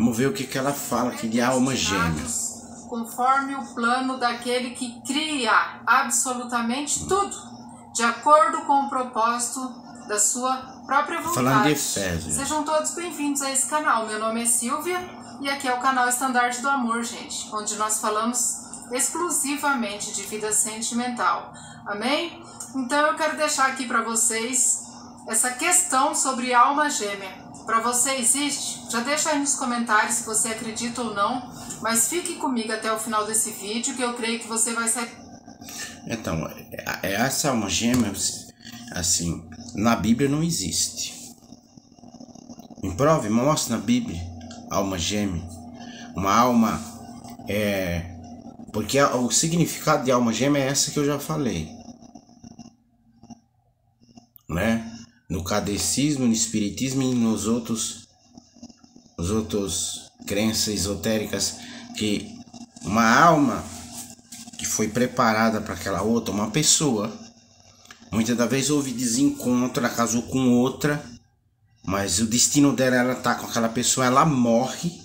Vamos ver o que ela fala aqui de alma gêmea. Conforme o plano daquele que cria absolutamente tudo, de acordo com o propósito da sua própria vontade. Falando de Efésios. Sejam todos bem-vindos a esse canal. Meu nome é Silvia e aqui é o canal Estandarte do Amor, gente, onde nós falamos exclusivamente de vida sentimental. Amém? Então eu quero deixar aqui para vocês essa questão sobre alma gêmea. Para você existe? Já deixa aí nos comentários se você acredita ou não, mas fique comigo até o final desse vídeo que eu creio que você vai sair. Então, essa alma gêmea, assim, na Bíblia não existe. Me prove, mostra na Bíblia, alma gêmea. Uma alma, porque o significado de alma gêmea é essa que eu já falei. Né? No catecismo, no espiritismo e nos outros crenças esotéricas, que uma alma que foi preparada para aquela outra, uma pessoa, muitas das vezes houve desencontro, ela casou com outra, mas o destino dela, ela tá com aquela pessoa, ela morre,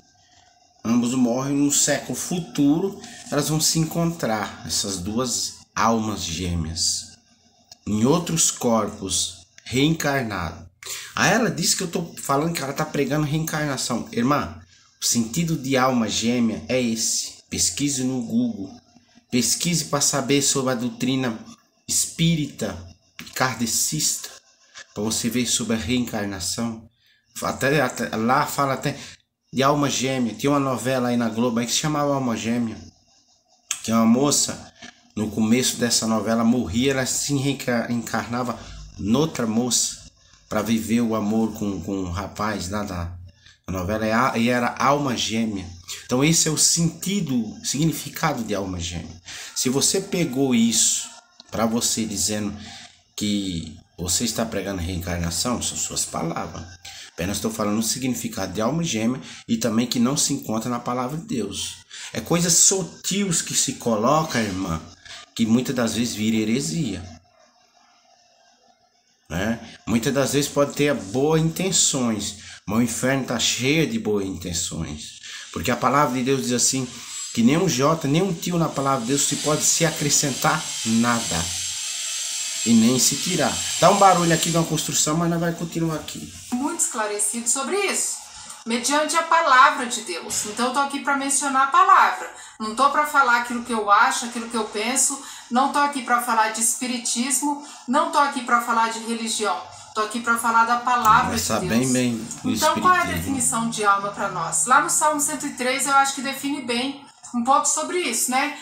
ambos morrem, no século futuro elas vão se encontrar, essas duas almas gêmeas, em outros corpos, reencarnado. Aí ela disse que eu tô falando que ela tá pregando reencarnação. Irmã, o sentido de alma gêmea é esse. Pesquise no Google. Pesquise para saber sobre a doutrina espírita e kardecista, para você ver sobre a reencarnação. Até lá fala até de alma gêmea. Tem uma novela aí na Globo aí que se chamava Alma Gêmea. Que uma moça, no começo dessa novela, morria, ela se reencarnava noutra moça para viver o amor com um rapaz lá da novela, e era alma gêmea. Então esse é o significado de alma gêmea. Se você pegou isso para você dizendo que você está pregando reencarnação, são suas palavras. Apenas estou falando o significado de alma gêmea e também que não se encontra na palavra de Deus. É coisas sutis que se coloca, irmã, que muitas das vezes vira heresia. Né? Muitas das vezes pode ter boas intenções, mas o inferno está cheio de boas intenções. Porque a palavra de Deus diz assim, que nem um jota, nem um tio na palavra de Deus se pode se acrescentar nada. E nem se tirar. Dá um barulho aqui de uma construção, mas nós vamos continuar aqui. Muito esclarecido sobre isso, mediante a palavra de Deus. Então eu tô aqui para mencionar a palavra. Não tô para falar aquilo que eu acho, aquilo que eu penso. Não tô aqui para falar de espiritismo. Não tô aqui para falar de religião. Tô aqui para falar da palavra de Deus. Bem então qual é a definição de alma para nós? Lá no Salmo 103 eu acho que define bem um pouco sobre isso, né?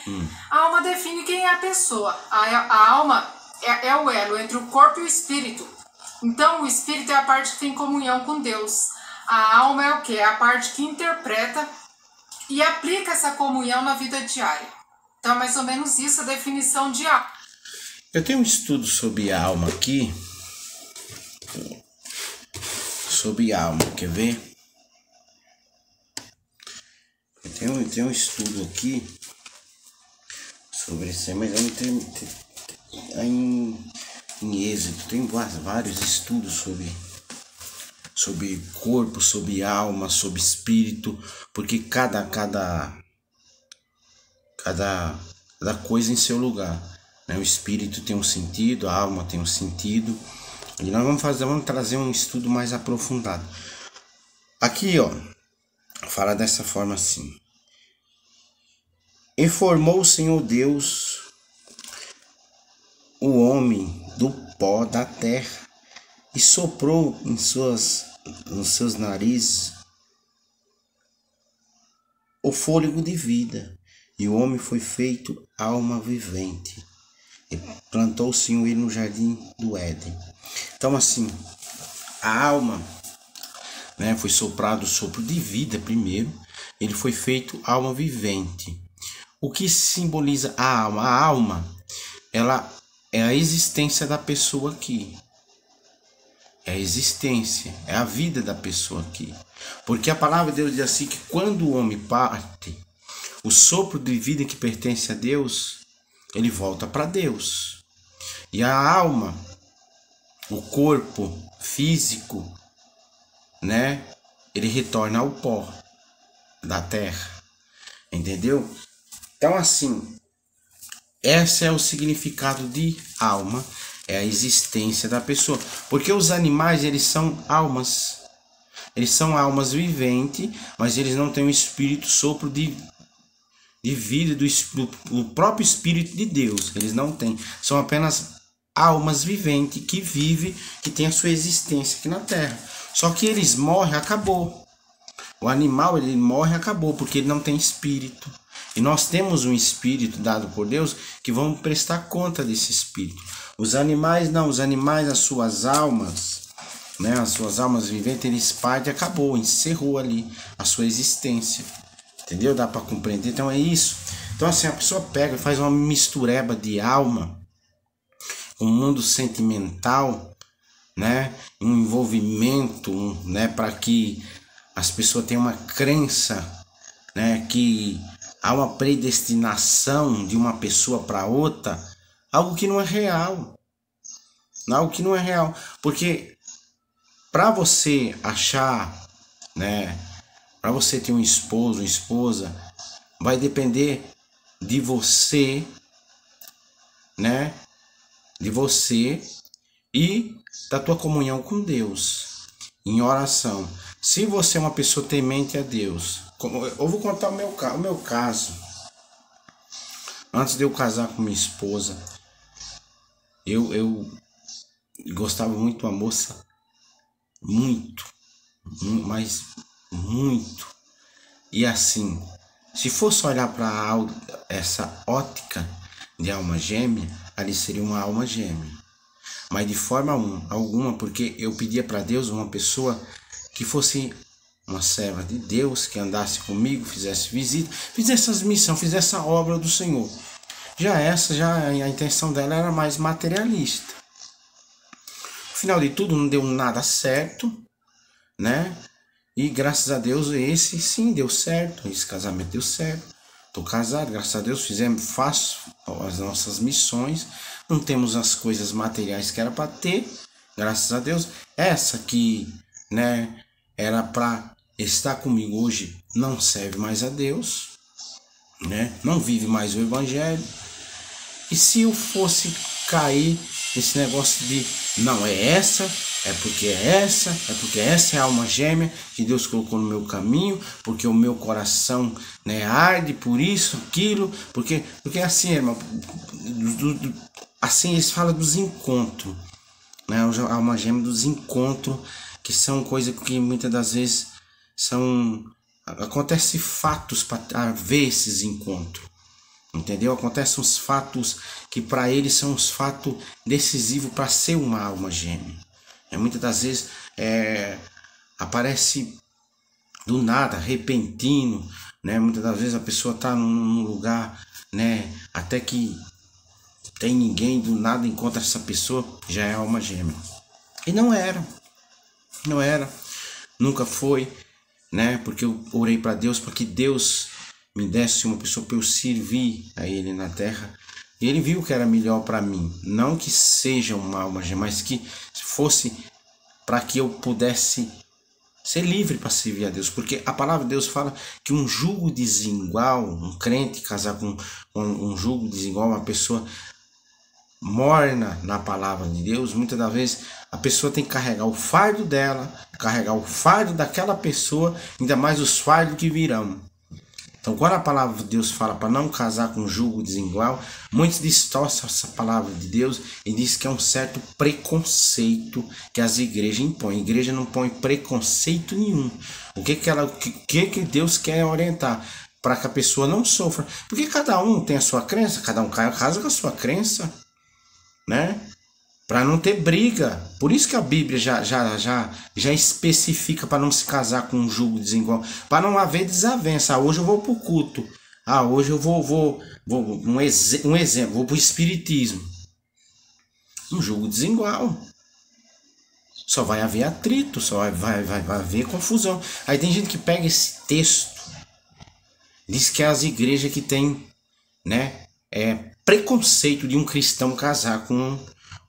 A alma define quem é a pessoa. A alma é o elo entre o corpo e o espírito. Então o espírito é a parte que tem comunhão com Deus. A alma é o quê? É a parte que interpreta e aplica essa comunhão na vida diária. Então é mais ou menos isso a definição de alma. Eu tenho um estudo sobre a alma aqui. Sobre alma, quer ver? Eu tenho um estudo aqui sobre isso, mas eu não tenho em êxito. Tem vários estudos sobre corpo, sobre alma, sobre espírito, porque cada coisa em seu lugar, né? O espírito tem um sentido, a alma tem um sentido, e nós vamos trazer um estudo mais aprofundado. Aqui, ó, fala dessa forma assim: informou o Senhor Deus o homem do pó da terra e soprou nos seus narizes o fôlego de vida, e o homem foi feito alma vivente. E plantou o Senhor ele no jardim do Éden. Então assim, a alma, né, foi soprado o sopro de vida primeiro, ele foi feito alma vivente. O que simboliza a alma? A alma, ela é a existência da pessoa aqui. É a existência, é a vida da pessoa aqui. Porque a palavra de Deus diz assim, que quando o homem parte, o sopro de vida que pertence a Deus, ele volta para Deus. E a alma, o corpo físico, né, ele retorna ao pó. da terra. Entendeu? Então assim, esse é o significado de alma, é a existência da pessoa. Porque os animais, eles são almas. Eles são almas viventes, mas eles não têm o espírito, sopro de vida do próprio Espírito de Deus. Eles não têm. São apenas almas viventes que vivem, que têm a sua existência aqui na terra. Só que eles morrem, acabou. O animal, ele morre, acabou, porque ele não tem espírito. E nós temos um espírito dado por Deus que vamos prestar conta desse espírito. Os animais não, os animais, as suas almas, né, as suas almas viventes, eles partem, acabou, encerrou ali a sua existência. Entendeu? Dá para compreender? Então é isso. Então assim, a pessoa pega e faz uma mistureba de alma, um mundo sentimental, né, um envolvimento, né, para que as pessoas tenham uma crença, né, que há uma predestinação de uma pessoa para outra, algo que não é real. Algo que não é real. Porque para você achar, né, para você ter um esposo, uma esposa, vai depender de você, né, de você e da tua comunhão com Deus, em oração. Se você é uma pessoa temente a Deus, eu vou contar o meu caso. Antes de eu casar com minha esposa, eu gostava muito de uma moça, mas muito. E assim, se fosse olhar para essa ótica de alma gêmea, ali seria uma alma gêmea. Mas de forma alguma, porque eu pedia para Deus uma pessoa que fosse uma serva de Deus, que andasse comigo, fizesse visita, fizesse as missões, fizesse a obra do Senhor. Já a intenção dela era mais materialista. Afinal de tudo, não deu nada certo, né? E graças a Deus, esse sim deu certo, esse casamento deu certo. Estou casado, graças a Deus, faço as nossas missões, não temos as coisas materiais que era para ter, graças a Deus. Essa que, né, era para estar comigo hoje não serve mais a Deus, né? Não vive mais o Evangelho. E se eu fosse cair nesse negócio de não é essa, é porque essa é a alma gêmea que Deus colocou no meu caminho, porque o meu coração, né, arde por isso, aquilo, porque assim, irmão, assim eles falam dos encontros, né, a alma gêmea dos encontros, que são coisas que muitas das vezes acontece fatos para ver esses encontros. Entendeu? Acontecem uns fatos que para eles são os fatos decisivos para ser uma alma gêmea. Muitas das vezes aparece do nada, repentino, né? Muitas das vezes a pessoa está num lugar, né, até que tem ninguém, do nada encontra essa pessoa, já é alma gêmea. E não era, nunca foi, né? Porque eu orei para Deus para que Deus me desse uma pessoa para eu servir a Ele na terra. E Ele viu que era melhor para mim. Não que seja uma alma gêmea, mas que fosse para que eu pudesse ser livre para servir a Deus. Porque a palavra de Deus fala que um jugo desigual, um crente casar com um jugo desigual, uma pessoa morna na palavra de Deus, muitas das vezes a pessoa tem que carregar o fardo dela, carregar o fardo daquela pessoa, ainda mais os fardos que virão. Então, quando a palavra de Deus fala para não casar com jugo desigual, muitos distorcem essa palavra de Deus e diz que é um certo preconceito que as igrejas impõem. A igreja não põe preconceito nenhum. O que Deus quer orientar? Para que a pessoa não sofra. Porque cada um tem a sua crença, cada um casa com a sua crença, né? Para não ter briga. Por isso que a Bíblia já especifica para não se casar com um jugo desigual. Para não haver desavença. Hoje eu vou para o culto. Hoje eu vou um exemplo, vou para o espiritismo. Um jugo desigual. Só vai haver atrito, só vai haver confusão. Aí tem gente que pega esse texto, diz que é as igrejas que tem, né, preconceito de um cristão casar com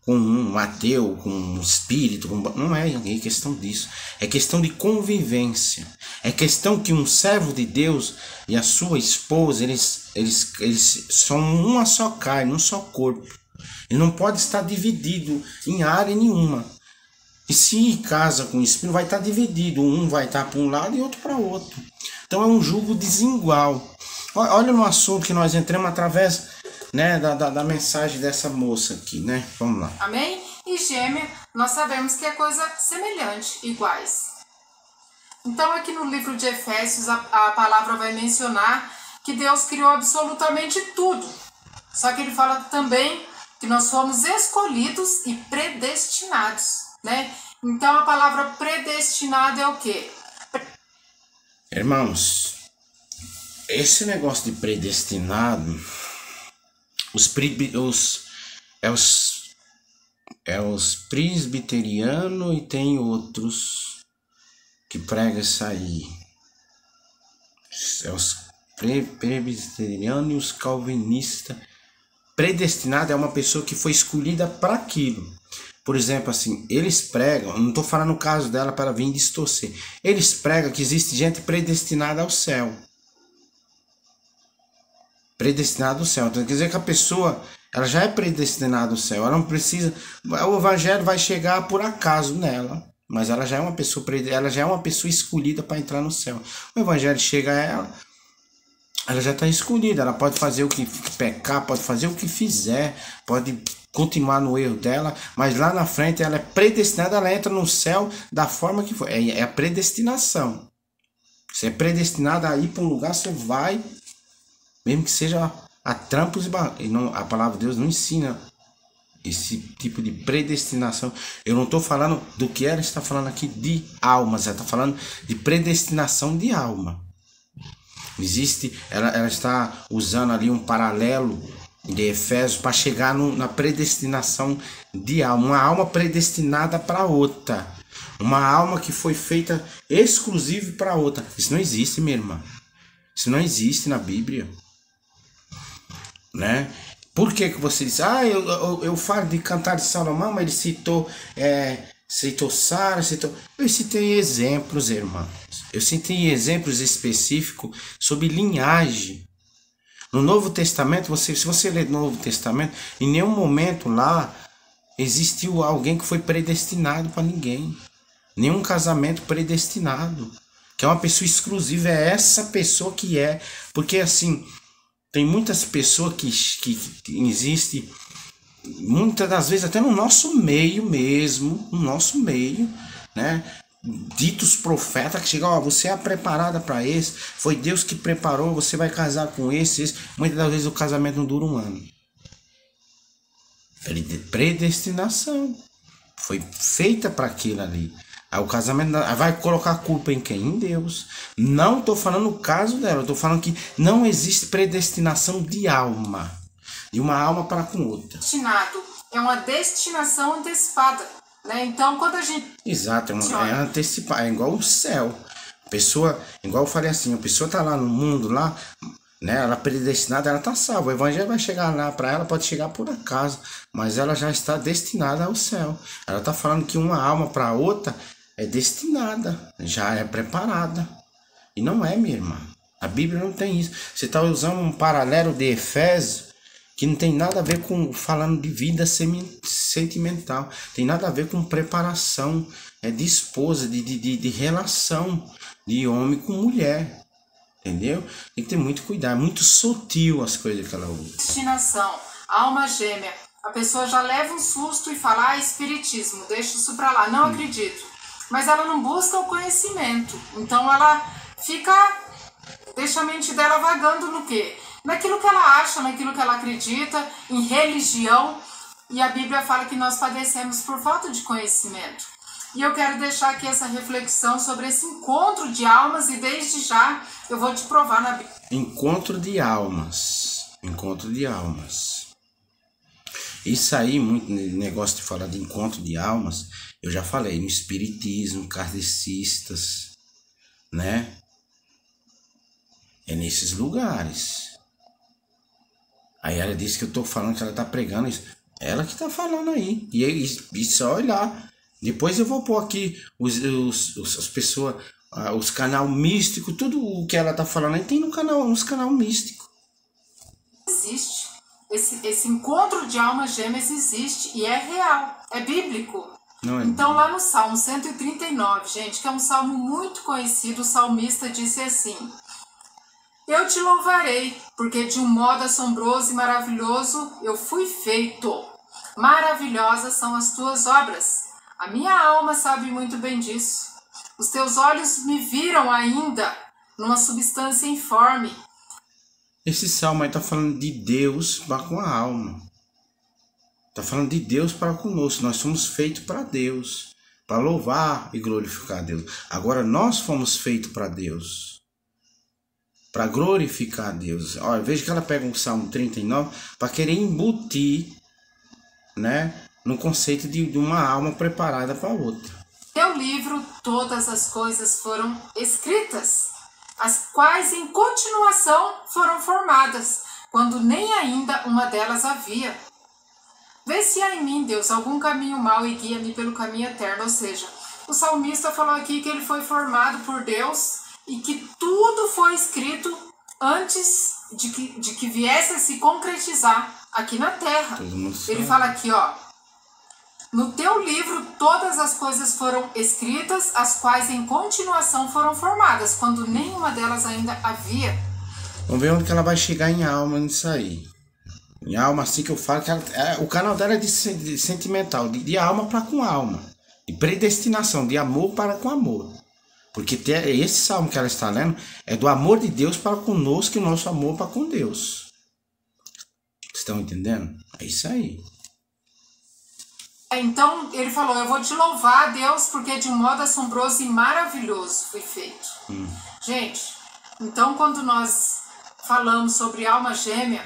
com um ateu, com um espírito, não é questão disso. É questão de convivência. É questão que um servo de Deus e a sua esposa, eles são uma só carne, um só corpo. Ele não pode estar dividido em área nenhuma. E se casa com o espírito, vai estar dividido. Um vai estar para um lado e outro para outro. Então é um jugo desigual. Olha no assunto que nós entramos através, né, da mensagem dessa moça aqui, né? Vamos lá. Amém? E gêmea, nós sabemos que é coisa semelhante, iguais. Então aqui no livro de Efésios a palavra vai mencionar que Deus criou absolutamente tudo. Só que ele fala também que nós fomos escolhidos e predestinados, né? Então a palavra predestinado é o quê? Irmãos, esse negócio de predestinado, os presbiterianos e tem outros que pregam isso aí. É os presbiterianos e os calvinistas. Predestinado é uma pessoa que foi escolhida para aquilo. Por exemplo, assim, eles pregam, não estou falando no caso dela para vir distorcer, eles pregam que existe gente predestinada ao céu. Predestinada ao céu. Então quer dizer que a pessoa, ela já é predestinada ao céu, ela não precisa, o evangelho vai chegar por acaso nela, mas ela já é uma pessoa escolhida para entrar no céu. O evangelho chega a ela já está escolhida, ela pode fazer o que pecar, pode fazer o que fizer, pode continuar no erro dela, mas lá na frente ela é predestinada, ela entra no céu da forma que for. É a predestinação. Você é predestinado a ir para um lugar, você vai, mesmo que seja a trampos e barrancos. A palavra de Deus não ensina esse tipo de predestinação. Eu não estou falando do que ela está falando aqui de almas, ela está falando de predestinação de alma. Existe, ela está usando ali um paralelo de Efésios para chegar na predestinação de alma. Uma alma predestinada para outra. Uma alma que foi feita exclusiva para outra. Isso não existe, minha irmã. Isso não existe na Bíblia. Né? Por que você diz? Eu falo de Cantar de Salomão, mas ele citou Sara, eu citei exemplos, irmãos. Eu citei exemplos específicos sobre linhagem. No Novo Testamento, se você ler o Novo Testamento, em nenhum momento lá existiu alguém que foi predestinado para ninguém. Nenhum casamento predestinado. Que é uma pessoa exclusiva, é essa pessoa que é. Porque assim, tem muitas pessoas que existem, muitas das vezes até no nosso meio mesmo, no nosso meio, né? Ditos profetas que chegam, você é preparada para esse, foi Deus que preparou, você vai casar com esse. Muitas das vezes o casamento não dura um ano. Predestinação. Foi feita para aquilo ali. Aí o casamento vai colocar a culpa em quem? Em Deus. Não estou falando o caso dela, estou falando que não existe predestinação de alma. De uma alma para com outra. Destinado é uma destinação antecipada, né? Então quando a gente... Exato, é antecipar, é igual o céu. A pessoa, igual eu falei assim, a pessoa está lá no mundo, lá, né? Ela é predestinada, ela está salva. O evangelho vai chegar lá para ela, pode chegar por acaso, mas ela já está destinada ao céu. Ela está falando que uma alma para outra é destinada, já é preparada. E não é, minha irmã. A Bíblia não tem isso. Você está usando um paralelo de Efésios que não tem nada a ver com falando de vida sentimental. Tem nada a ver com preparação de esposa, de relação de homem com mulher. Entendeu? Tem que ter muito cuidado. É muito sutil as coisas que ela usa. Destinação, alma gêmea. A pessoa já leva um susto e fala, espiritismo, deixa isso pra lá. Não acredito. Mas ela não busca o conhecimento. Então ela deixa a mente dela vagando no quê? Naquilo que ela acha, naquilo que ela acredita, em religião. E a Bíblia fala que nós padecemos por falta de conhecimento. E eu quero deixar aqui essa reflexão sobre esse encontro de almas e desde já eu vou te provar na Bíblia. Encontro de almas. Encontro de almas. Isso aí, muito negócio de falar de encontro de almas, eu já falei no espiritismo, kardecistas, né? É nesses lugares. Aí ela disse que eu tô falando que ela tá pregando isso. Ela que tá falando aí. E só olhar. Depois eu vou pôr aqui as pessoas, os canal místico, tudo o que ela tá falando aí tem nos canal místico. Existe. Esse encontro de almas gêmeas existe e é real, é bíblico. Então lá no Salmo 139, gente, que é um salmo muito conhecido, o salmista disse assim: eu te louvarei, porque de um modo assombroso e maravilhoso eu fui feito. Maravilhosas são as tuas obras. A minha alma sabe muito bem disso. Os teus olhos me viram ainda numa substância informe. Esse salmo aí tá falando de Deus para com a alma. Tá falando de Deus para conosco. Nós somos feitos para Deus, para louvar e glorificar a Deus. Agora nós fomos feitos para Deus, para glorificar a Deus. Olha, veja que ela pega um Salmo 39 para querer embutir, né, no conceito de uma alma preparada para outra. Teu livro, todas as coisas foram escritas, as quais em continuação foram formadas, quando nem ainda uma delas havia. Vê se há em mim, Deus, algum caminho mau e guia-me pelo caminho eterno. Ou seja, o salmista falou aqui que ele foi formado por Deus e que tudo foi escrito antes de que viesse a se concretizar aqui na terra. Ele fala aqui, ó: no teu livro todas as coisas foram escritas, as quais em continuação foram formadas, quando nenhuma delas ainda havia. Vamos ver onde que ela vai chegar em alma nisso aí. Em alma, assim que eu falo, que o canal dela é de sentimental, de alma para com alma, de predestinação, de amor para com amor. Porque esse salmo que ela está lendo é do amor de Deus para conosco e o nosso amor para com Deus. Vocês estão entendendo? É isso aí. Então ele falou: eu vou te louvar, Deus, porque de um modo assombroso e maravilhoso fui feito. Gente, então quando nós falamos sobre alma gêmea,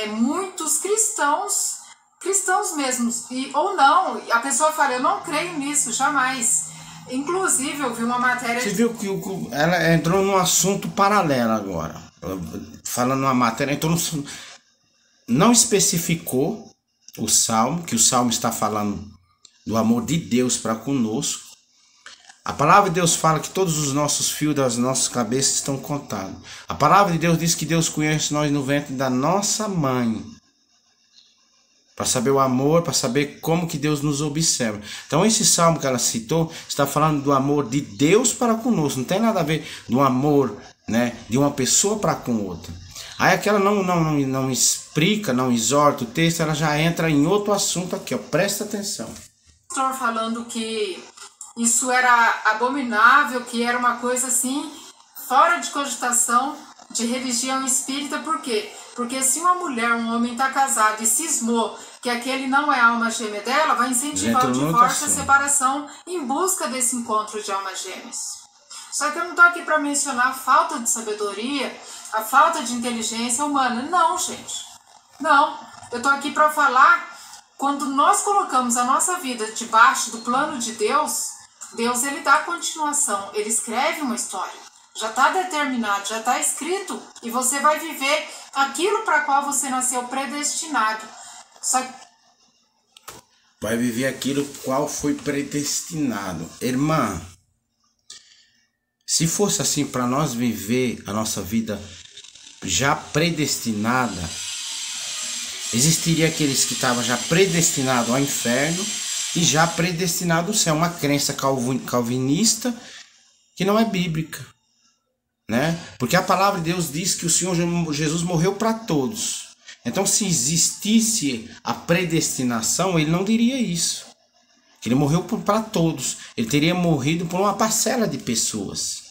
muitos cristãos mesmos, ou não, a pessoa fala: eu não creio nisso, jamais. Inclusive eu vi uma matéria... Você viu que ela entrou num assunto paralelo agora, falando uma matéria, entrou não especificou o salmo, que o salmo está falando do amor de Deus para conosco. A palavra de Deus fala que todos os nossos fios das nossas cabeças estão contados. A palavra de Deus diz que Deus conhece nós no ventre da nossa mãe, para saber o amor, para saber como que Deus nos observa. Então esse salmo que ela citou está falando do amor de Deus para conosco. Não tem nada a ver do amor, né, de uma pessoa para com outra. Aí aquela não explica, não exorta o texto, ela já entra em outro assunto aqui, ó. Presta atenção. O pastor falando que isso era abominável, que era uma coisa assim, fora de cogitação, de religião espírita. Por quê? Porque se uma mulher, um homem está casado e cismou que aquele não é a alma gêmea dela, vai incentivar o divórcio e a separação em busca desse encontro de almas gêmeas. Só que eu não estou aqui para mencionar a falta de sabedoria, a falta de inteligência humana. Não, gente. Não. Eu estou aqui para falar, quando nós colocamos a nossa vida debaixo do plano de Deus, Deus, ele dá continuação, ele escreve uma história. Já está determinado, já está escrito. E você vai viver aquilo para qual você nasceu predestinado. Só que... vai viver aquilo qual foi predestinado. Irmã, se fosse assim para nós viver a nossa vida já predestinada, existiria aqueles que estavam já predestinados ao inferno e já predestinado ao céu. Uma crença calvinista que não é bíblica, né? Porque a palavra de Deus diz que o Senhor Jesus morreu para todos. Então, se existisse a predestinação, ele não diria isso. Que ele morreu para todos. Ele teria morrido por uma parcela de pessoas.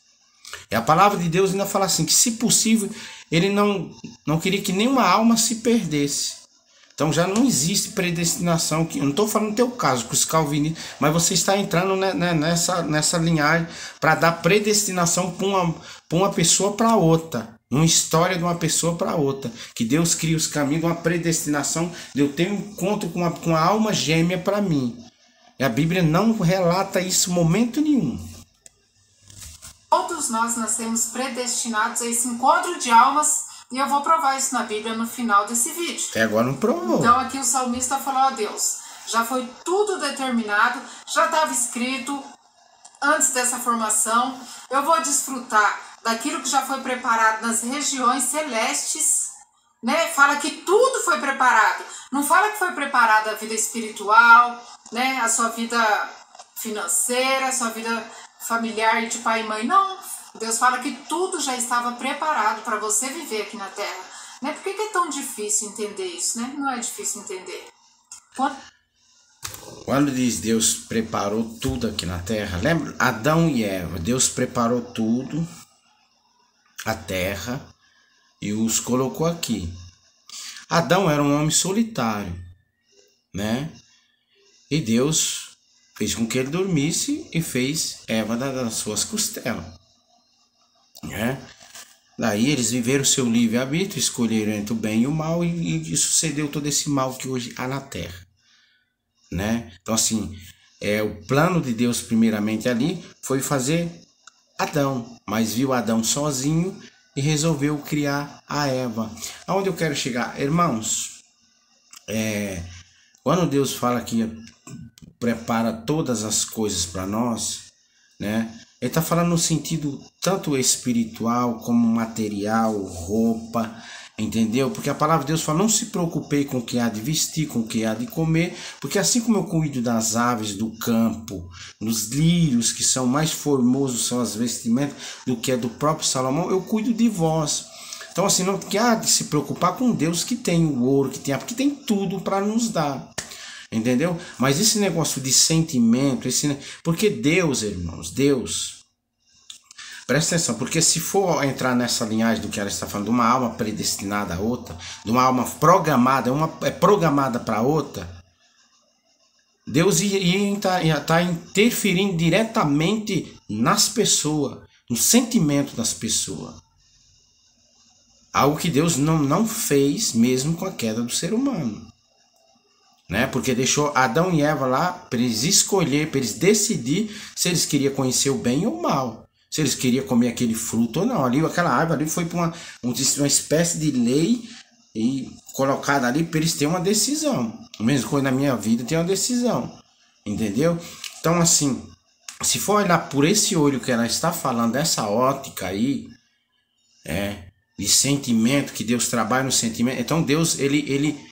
E a palavra de Deus ainda fala assim, que se possível, ele não queria que nenhuma alma se perdesse. Então já não existe predestinação. Eu não estou falando no teu caso, com os calvinistas, mas você está entrando nessa linhagem para dar predestinação para uma pessoa para outra. Uma história de uma pessoa para outra. Que Deus cria os caminhos de uma predestinação de eu ter um encontro com uma alma gêmea para mim. E a Bíblia não relata isso em momento nenhum. Todos nós nascemos predestinados a esse encontro de almas E eu vou provar isso na Bíblia no final desse vídeo. Até agora não provou. Então aqui o salmista falou, ó Deus, já foi tudo determinado, já estava escrito antes dessa formação. Eu vou desfrutar daquilo que já foi preparado nas regiões celestes, né? Fala que tudo foi preparado. Não fala que foi preparada a vida espiritual, né? A sua vida financeira, a sua vida familiar de pai e mãe. Não. Deus fala que tudo já estava preparado para você viver aqui na Terra. Né? Por que é tão difícil entender isso? Né? Não é difícil entender. Quando diz Deus preparou tudo aqui na Terra, lembra? Adão e Eva, Deus preparou tudo, a Terra, e os colocou aqui. Adão era um homem solitário, né? E Deus fez com que ele dormisse e fez Eva das suas costelas. Né? Daí eles viveram o seu livre-arbítrio, escolheram entre o bem e o mal, e sucedeu todo esse mal que hoje há na Terra. Né? Então assim, o plano de Deus primeiramente ali foi fazer Adão, mas viu Adão sozinho e resolveu criar a Eva. Aonde eu quero chegar? Irmãos, quando Deus fala que prepara todas as coisas para nós, né? Ele está falando no sentido tanto espiritual como material, roupa, entendeu? Porque a palavra de Deus fala, não se preocupei com o que há de vestir, com o que há de comer, porque assim como eu cuido das aves do campo, dos lírios que são mais formosos, são as vestimentas do que é do próprio Salomão, eu cuido de vós. Então assim, não há de se preocupar com Deus que tem o ouro, porque tem tudo para nos dar. Entendeu? Mas esse negócio de sentimento, porque Deus, irmãos, Deus, presta atenção, porque se for entrar nessa linhagem do que ela está falando, de uma alma predestinada a outra, de uma alma programada, programada para outra, Deus ia estar interferindo diretamente nas pessoas, no sentimento das pessoas. Algo que Deus não fez mesmo com a queda do ser humano. Né? Porque deixou Adão e Eva lá para eles escolher, para eles decidir se eles queriam conhecer o bem ou o mal. Se eles queriam comer aquele fruto ou não. Ali, aquela árvore ali foi para uma espécie de lei e colocada ali para eles terem uma decisão. A mesma coisa na minha vida, tem uma decisão. Entendeu? Então assim, se for olhar por esse olho que ela está falando, essa ótica aí, de sentimento, que Deus trabalha no sentimento. Então Deus, ele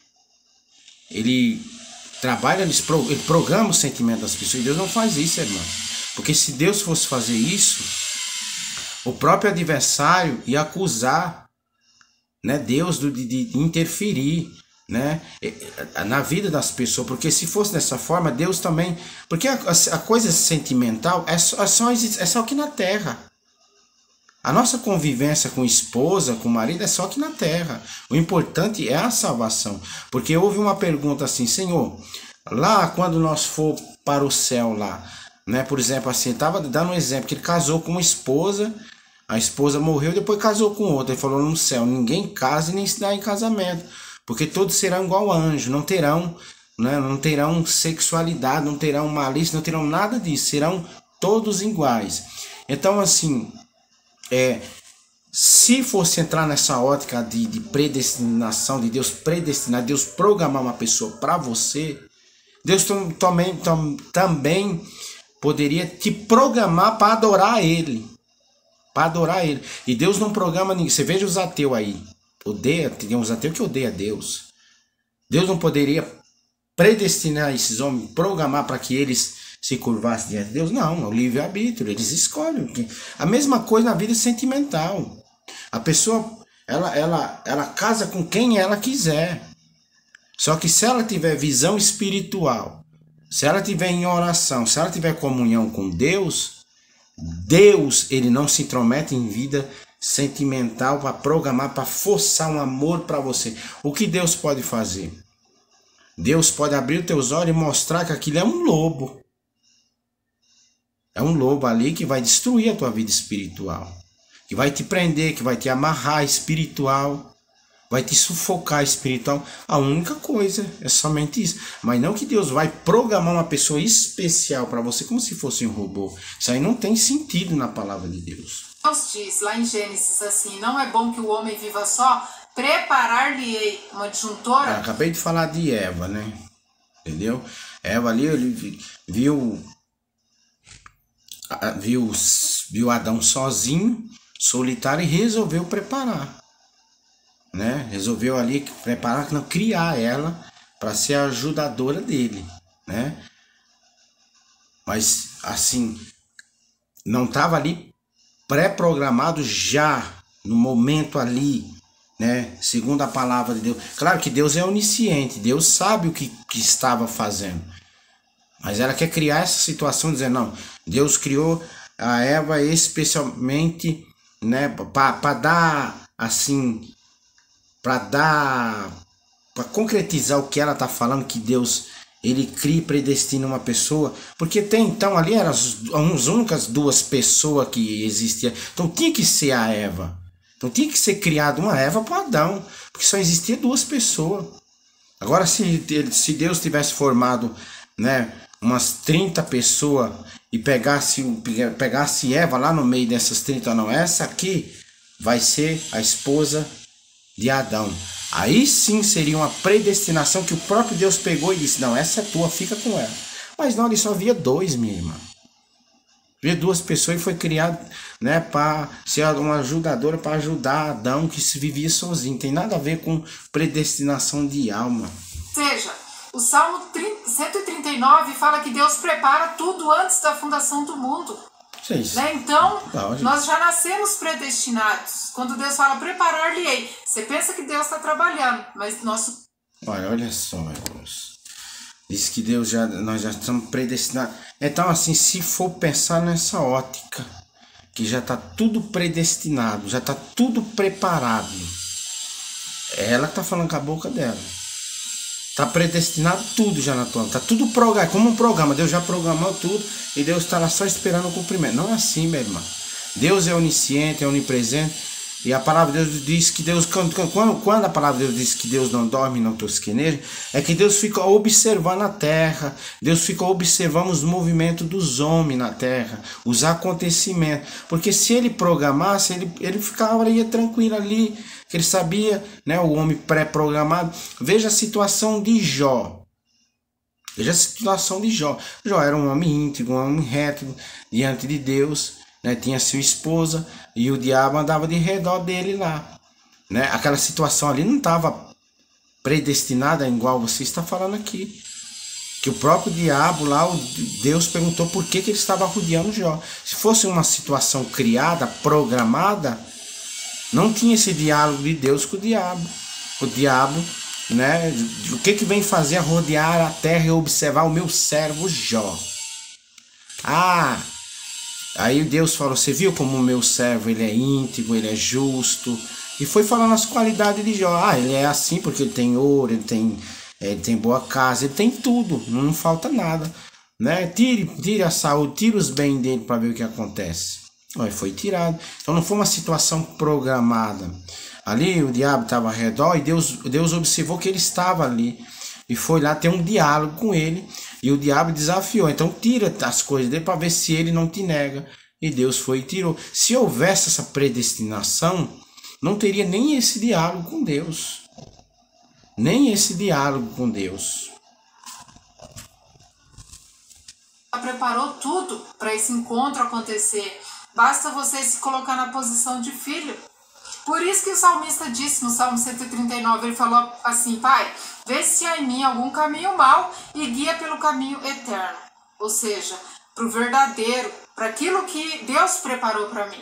trabalha, ele programa o sentimento das pessoas. E Deus não faz isso, irmão. Porque se Deus fosse fazer isso, o próprio adversário ia acusar, né, Deus de interferir, né, na vida das pessoas. Porque se fosse dessa forma, Deus também... Porque a coisa sentimental é só aqui na terra. A nossa convivência com esposa, com marido, é só aqui na terra. O importante é a salvação. Porque houve uma pergunta assim, Senhor, lá quando nós for para o céu lá, né? Por exemplo, assim, estava dando um exemplo, que ele casou com uma esposa, a esposa morreu, depois casou com outra. Ele falou, no céu, ninguém casa e nem se dá em casamento. Porque todos serão igual anjo, não terão, né? Não terão sexualidade, não terão malícia, não terão nada disso. Serão todos iguais. Então, assim... se fosse entrar nessa ótica de predestinação, de Deus predestinar, Deus programar uma pessoa para você, Deus também poderia te programar para adorar Ele. Para adorar Ele. E Deus não programa ninguém. Você veja os ateus aí. Tem uns ateus que odeiam Deus. Deus não poderia predestinar esses homens, programar para que eles se curvasse diante de Deus? Não, é o livre-arbítrio, eles escolhem. A mesma coisa na vida sentimental. A pessoa, ela casa com quem ela quiser. Só que se ela tiver visão espiritual, se ela tiver em oração, se ela tiver comunhão com Deus, ele não se intromete em vida sentimental para programar, para forçar um amor para você. O que Deus pode fazer? Deus pode abrir os teus olhos e mostrar que aquilo é um lobo. É um lobo ali que vai destruir a tua vida espiritual. Que vai te prender, que vai te amarrar espiritual. Vai te sufocar espiritual. A única coisa é somente isso. Mas não que Deus vai programar uma pessoa especial para você como se fosse um robô. Isso aí não tem sentido na palavra de Deus. Deus diz lá em Gênesis assim, não é bom que o homem viva só, preparar-lhe-ei uma disjuntora. Eu acabei de falar de Eva, né? Entendeu? Eva ali, ele viu Adão sozinho, solitário, e resolveu preparar, né? Resolveu ali preparar, não, criar ela para ser a ajudadora dele, né? Mas assim, não estava ali pré-programado já no momento ali, né? Segundo a palavra de Deus. Claro que Deus é onisciente, Deus sabe o que estava fazendo. Mas ela quer criar essa situação dizendo, não, Deus criou a Eva especialmente, né, para dar assim, para concretizar o que ela está falando, que Deus, ele cria e predestina uma pessoa, porque até então ali eram as únicas duas pessoas que existiam, então tinha que ser a Eva, então tinha que ser criada uma Eva para Adão, porque só existia duas pessoas. Agora se Deus tivesse formado, né, umas 30 pessoas e pegasse Eva lá no meio dessas 30, não, essa aqui vai ser a esposa de Adão. Aí sim seria uma predestinação que o próprio Deus pegou e disse, não, essa é tua, fica com ela. Mas não, ele só via dois, minha irmã. Via duas pessoas e foi criado, né, para ser uma ajudadora, para ajudar Adão que se vivia sozinho. Tem nada a ver com predestinação de alma. Seja, o Salmo 139 fala que Deus prepara tudo antes da fundação do mundo. Né? Então, nós já nascemos predestinados. Quando Deus fala preparar-lhe-ei, você pensa que Deus está trabalhando, mas nosso... Olha só, irmãos. Diz que nós já estamos predestinados. Então, assim, se for pensar nessa ótica, que já está tudo predestinado, já está tudo preparado, é ela que está falando com a boca dela. Está predestinado tudo já na tua vida. Está tudo programado, como um programa. Deus já programou tudo e Deus está lá só esperando o cumprimento. Não é assim, minha irmã. Deus é onisciente, é onipresente. E a palavra de Deus diz que Deus... Quando a palavra de Deus diz que Deus não dorme, não tosqueneja, é que Deus fica observando a terra. Deus fica observando os movimentos dos homens na terra. Os acontecimentos. Porque se ele programasse, ele ia tranquilo ali. Que ele sabia, né, o homem pré-programado. Veja a situação de Jó. Veja a situação de Jó. Jó era um homem íntegro, um homem reto diante de Deus, né, tinha sua esposa e o diabo andava de redor dele lá, né? Aquela situação ali não estava predestinada igual você está falando aqui. Que o próprio diabo lá, Deus perguntou por que ele estava rodeando Jó. Se fosse uma situação criada, programada, não tinha esse diálogo de Deus com o diabo. O diabo, né? O que vem fazer a rodear a terra e observar o meu servo Jó? Aí Deus falou, você viu como o meu servo, ele é íntegro, ele é justo. E foi falando as qualidades de Jó. Ele é assim porque ele tem ouro, ele tem boa casa, ele tem tudo, não falta nada, né? Tire a saúde, tire os bens dele para ver o que acontece. Foi tirado. Então não foi uma situação programada. Ali o diabo estava ao redor e Deus observou que ele estava ali. E foi lá ter um diálogo com ele. E o diabo desafiou. Então tira as coisas dele para ver se ele não te nega. E Deus foi e tirou. Se houvesse essa predestinação, não teria nem esse diálogo com Deus. Nem esse diálogo com Deus. Preparou tudo para esse encontro acontecer. Basta você se colocar na posição de filho. Por isso que o salmista disse no Salmo 139, ele falou assim, Pai, vê se há em mim algum caminho mau e guia pelo caminho eterno. Ou seja, para o verdadeiro, para aquilo que Deus preparou para mim.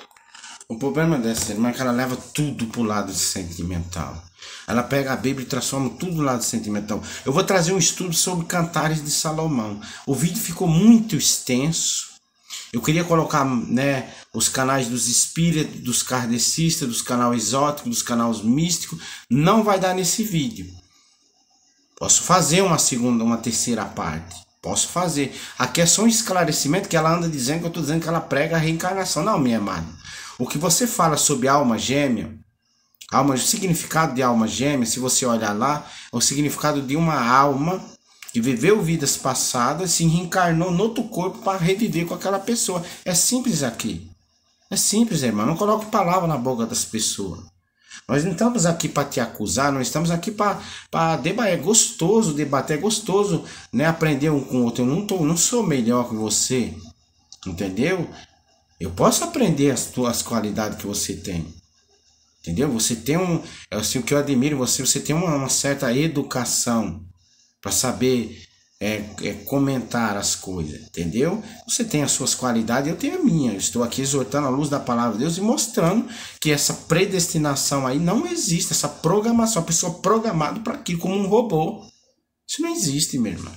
O problema dessa irmã é que ela leva tudo para o lado sentimental. Ela pega a Bíblia e transforma tudo no lado sentimental. Eu vou trazer um estudo sobre Cantares de Salomão. O vídeo ficou muito extenso. Eu queria colocar, né, os canais dos espíritos, dos kardecistas, dos canais exóticos, dos canais místicos. Não vai dar nesse vídeo. Posso fazer uma terceira parte. Posso fazer. Aqui é só um esclarecimento que ela anda dizendo que eu estou dizendo que ela prega a reencarnação. Não, minha amada. O que você fala sobre alma gêmea, o significado de alma gêmea, se você olhar lá, é o significado de uma alma que viveu vidas passadas, se reencarnou no outro corpo para reviver com aquela pessoa. É simples aqui. É simples, irmão. Não coloque palavra na boca das pessoas. Nós não estamos aqui para te acusar, nós estamos aqui para debater. É gostoso debater, é gostoso, né, aprender um com o outro. Eu não sou melhor que você, entendeu? Eu posso aprender as tuas qualidades que você tem, entendeu? Você tem assim, o que eu admiro em você, você tem uma certa educação para saber comentar as coisas, entendeu? Você tem as suas qualidades, eu tenho a minha. Eu estou aqui exortando a luz da palavra de Deus e mostrando que essa predestinação aí não existe, essa programação, a pessoa programada para aquilo como um robô. Isso não existe, meu irmão.